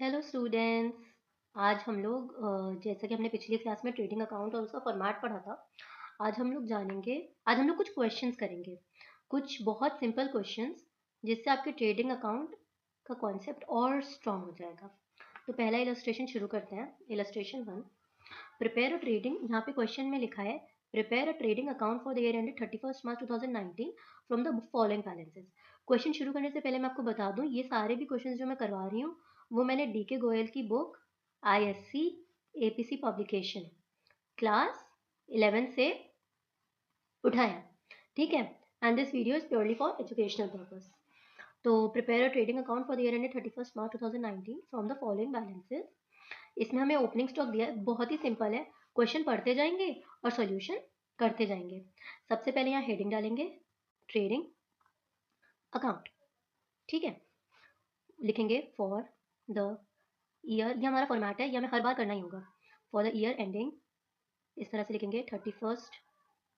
Hello students. आज हम लोग जैसा कि हमने पिछली क्लास में ट्रेडिंग अकाउंट और उसका फॉर्मेट पढ़ा था, आज हम लोग जानेंगे। आज हम लोग कुछ क्वेश्चंस करेंगे, कुछ बहुत सिंपल क्वेश्चंस, जिससे आपके ट्रेडिंग अकाउंट का कॉन्सेप्ट और स्ट्रॉन्ग हो जाएगा। तो पहला इलस्ट्रेशन शुरू करते हैं। Illustration 1, prepare a trading. यहाँ पे क्वेश्चन में लिखा है prepare a trading account for the year ended 31 March 2019 from the following balances. Question शुरू करने से पहले मैं आपको बता दूं, ये सारे भी क्वेश्चंस जो मैं करवा रही हूँ वो मैंने डीके गोयल की book ISC APC publication class 11 से उठाया, ठीक है। And this video is purely for educational purpose. तो prepare a trading account for the year ended 31 March 2019 from the following balances. इसमें हमें ओपनिंग स्टॉक दिया है, बहुत ही सिंपल है। क्वेश्चन पढ़ते जाएंगे और सॉल्यूशन करते जाएंगे। सबसे पहले यहाँ हेडिंग डालेंगे ट्रेडिंग अकाउंट, ठीक है। लिखेंगे फॉर द ईयर, ये हमारा फॉर्मेट है, ये हमें हर बार करना ही होगा। फॉर द ईयर एंडिंग, इस तरह से लिखेंगे 31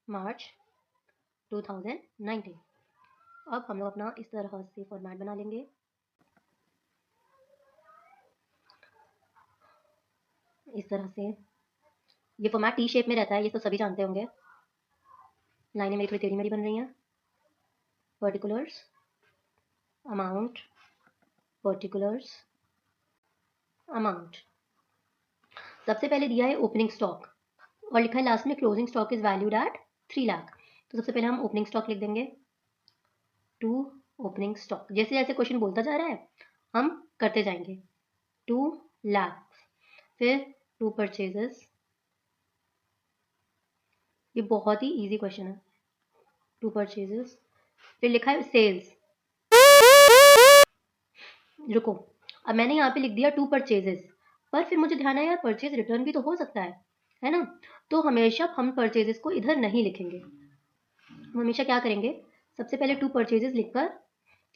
मार्च 2019। अब हम लोग अपना इस तरह से फॉर्मेट बना लेंगे। इस तरह से ये फॉर्मेट टी शेप में रहता है, ये तो सभी जानते होंगे। लाइनें मेरी थोड़ी टेढ़ी मेढ़ी बन रही हैं। Particulars, amount, particulars, amount. सबसे पहले दिया है ओपनिंग स्टॉक और लिखा है लास्ट में closing stock is valued at 3 lakh. तो सबसे पहले हम ओपनिंग स्टॉक लिख देंगे टू ओपनिंग स्टॉक। जैसे जैसे क्वेश्चन बोलता जा रहा है हम करते जाएंगे। 2 लाख, फिर 2 परचेजेस। ये बहुत ही इजी क्वेश्चन है। 2 परचेजेस, फिर लिखा है सेल्स। रुको, अब मैंने यहाँ पे लिख दिया 2 परचेजेस, पर फिर मुझे ध्यान आया यार परचेज रिटर्न भी तो हो सकता है ना। तो हमेशा हम परचेजेस को इधर नहीं लिखेंगे। हम हमेशा क्या करेंगे, सबसे पहले 2 परचेजेस लिखकर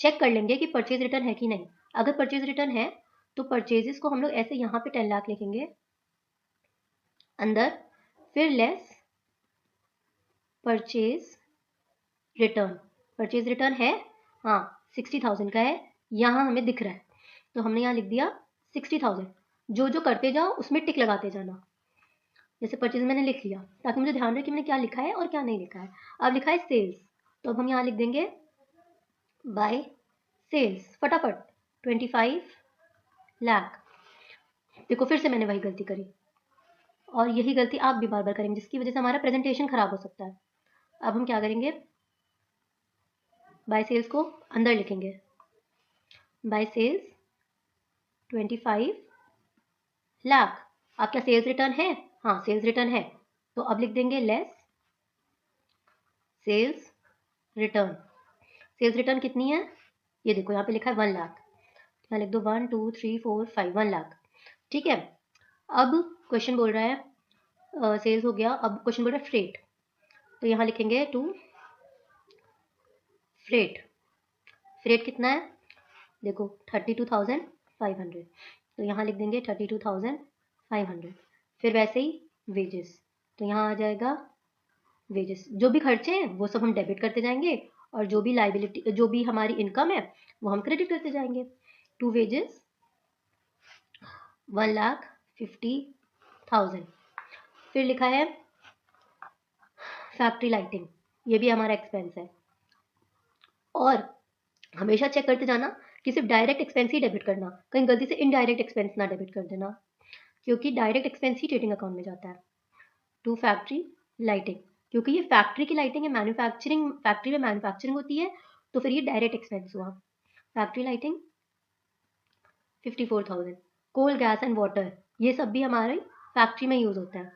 चेक कर लेंगे कि परचेज रिटर्न है कि नहीं। अगर परचेज रिटर्न है तो परचेजेस को हम लोग ऐसे यहाँ पे 10 लाख लिखेंगे अंदर, फिर less purchase return. Purchase return है, हाँ 60,000 का है, यहाँ हमें दिख रहा है तो हमने यहाँ लिख दिया 60,000। जो जो करते जाओ उसमें टिक लगाते जाना। जैसे परचेज मैंने लिख लिया ताकि मुझे ध्यान रहे कि मैंने क्या लिखा है और क्या नहीं लिखा है। अब लिखा है सेल्स, तो अब हम यहाँ लिख देंगे बाय सेल्स फटाफट 25 लाख। देखो फिर से मैंने वही गलती करी और यही गलती आप भी बार बार करेंगे, जिसकी वजह से हमारा प्रेजेंटेशन खराब हो सकता है। अब हम क्या करेंगे, बाय सेल्स को अंदर लिखेंगे, बाय सेल्स 25 लाख। आपका सेल्स रिटर्न है, हाँ सेल्स रिटर्न है, तो अब लिख देंगे less sales return. Sales return कितनी है, ये देखो यहाँ पे लिखा है 1 लाख, यहाँ लिख दो 1 2 3 4 5 1 लाख, ठीक है। अब क्वेश्चन बोल रहा है सेल्स हो गया, अब क्वेश्चन बोल रहा है फ्रेट, तो यहाँ लिखेंगे टू फ्रेट। फ्रेट कितना है, देखो 32,500, तो यहाँ लिख देंगे 32,500। फिर वैसे ही वेजेस, तो यहाँ आ जाएगा वेजेस। जो भी खर्चे हैं वो सब हम डेबिट करते जाएंगे और जो भी लाइबिलिटी, जो भी हमारी इनकम है वो हम क्रेडिट करते जाएंगे। To wages 1,50,000। फिर लिखा है फैक्ट्री लाइटिंग, ये भी हमारा एक्सपेंस है। और हमेशा चेक करते जाना कि सिर्फ डायरेक्ट एक्सपेंस ही डेबिट करना, कहीं गलती से इनडायरेक्ट एक्सपेंस ना डेबिट कर देना, क्योंकि डायरेक्ट एक्सपेंस ही ट्रेडिंग अकाउंट में जाता है। टू फैक्ट्री लाइटिंग, क्योंकि ये फैक्ट्री की लाइटिंग है, मैन्युफैक्चरिंग, फैक्ट्री में मैन्युफैक्चरिंग होती है, तो फिर ये डायरेक्ट एक्सपेंस हुआ। Factory lighting 54,000। Coal gas and water, ये सब भी हमारे फैक्ट्री में यूज होता है,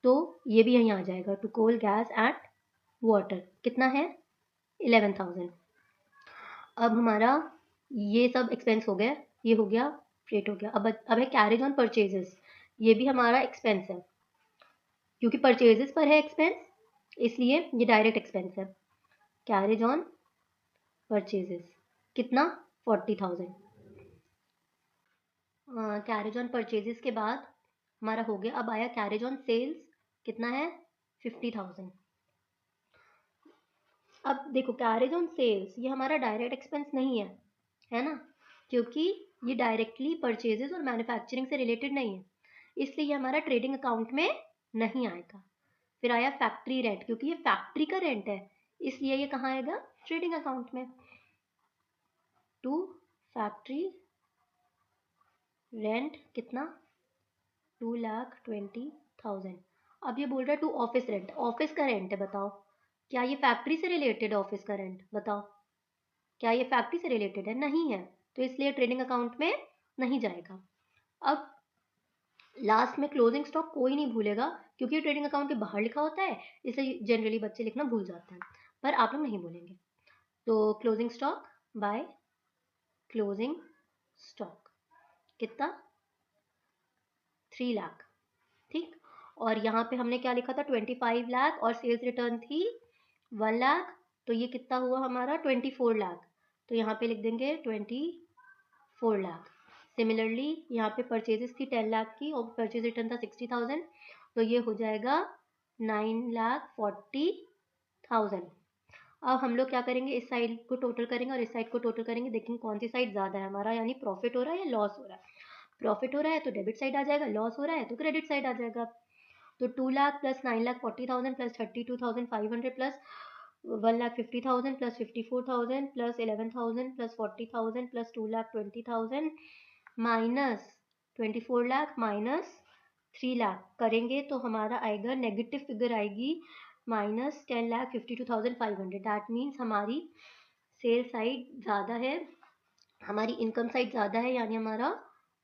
तो ये भी यहीं आ जाएगा। To coal gas and water कितना है 11,000। अब हमारा ये सब एक्सपेंस हो गया, ये हो गया फ्रेट हो गया। अब है कैरेज ऑन परचेजेस, ये भी हमारा एक्सपेंस है, क्योंकि परचेजेस पर है एक्सपेंस इसलिए ये डायरेक्ट एक्सपेंस है। कैरेज ऑन परचेजेस कितना 40,000। कैरेज ऑन परचेजेस के बाद हमारा हो गया, अब आया कैरेज ऑन सेल्स, कितना है 50,000। अब देखो कैरेज ऑन सेल्स ये हमारा डायरेक्ट एक्सपेंस नहीं है, है ना, क्योंकि ये डायरेक्टली परचेजेस और मैन्युफैक्चरिंग से रिलेटेड नहीं है, इसलिए ये हमारा ट्रेडिंग अकाउंट में नहीं आएगा। फिर आया फैक्ट्री रेंट, क्योंकि ये फैक्ट्री का रेंट है इसलिए ये कहाँ आएगा, ट्रेडिंग अकाउंट में। टू फैक्ट्री रेंट कितना, 2,20,000। अब ये बोल रहा है टू ऑफिस रेंट, ऑफिस का रेंट है, बताओ क्या ये फैक्ट्री से रिलेटेड है? ऑफिस का रेंट बताओ क्या ये फैक्ट्री से रिलेटेड है? नहीं है, तो इसलिए ट्रेडिंग अकाउंट में नहीं जाएगा। अब लास्ट में क्लोजिंग स्टॉक कोई नहीं भूलेगा, क्योंकि ट्रेडिंग अकाउंट के बाहर लिखा होता है, इसलिए जनरली बच्चे लिखना भूल जाते हैं, पर आप लोग नहीं भूलेंगे। तो closing stock by closing stock कितना, 3 लाख, ठीक। और यहाँ पे हमने क्या लिखा था, 25 लाख, और सेल्स रिटर्न थी 1 लाख, तो ये कितना हुआ हमारा, 24 लाख। तो यहाँ पे लिख देंगे 24 लाख। सिमिलरली यहाँ पे परचेजेस थी 10 लाख की और परचेज रिटर्न था 60,000, तो ये हो जाएगा 9,40,000। अब हम लोग क्या करेंगे, इस साइड को टोटल करेंगे और इस साइड को टोटल करेंगे, देखेंगे कौन सी साइड ज़्यादा है हमारा, यानी प्रॉफिट हो रहा है या लॉस हो रहा है। प्रॉफिट हो रहा है तो डेबिट साइड आ जाएगा, लॉस हो रहा है तो क्रेडिट साइड आ जाएगा। तो 2 lakh plus 9,40,000 plus 32,500 plus 1,50,000 plus 54,000 plus 11,000 plus 40,000 plus 2,20,000 minus 24 lakh minus 3 lakh करेंगे तो हमारा आएगा, नेगेटिव फिगर आएगी माइनस 10,52,500। दैट मीन्स हमारी सेल साइड ज़्यादा है, हमारी इनकम साइड ज़्यादा है, यानी हमारा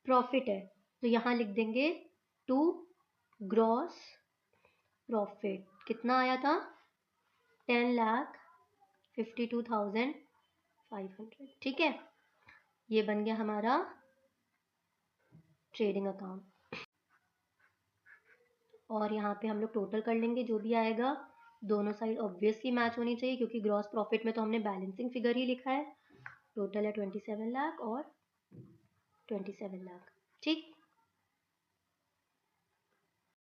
प्रॉफिट है। तो यहाँ लिख देंगे टू ग्रॉस प्रॉफिट कितना आया था, 10,52,500, ठीक है। ये बन गया हमारा ट्रेडिंग अकाउंट। और यहाँ पे हम लोग टोटल कर लेंगे जो भी आएगा, दोनों साइड ऑब्वियसली मैच होनी चाहिए, क्योंकि ग्रॉस प्रॉफिट में तो हमने बैलेंसिंग फिगर ही लिखा है। टोटल है 27 लाख और 27 लाख, ठीक।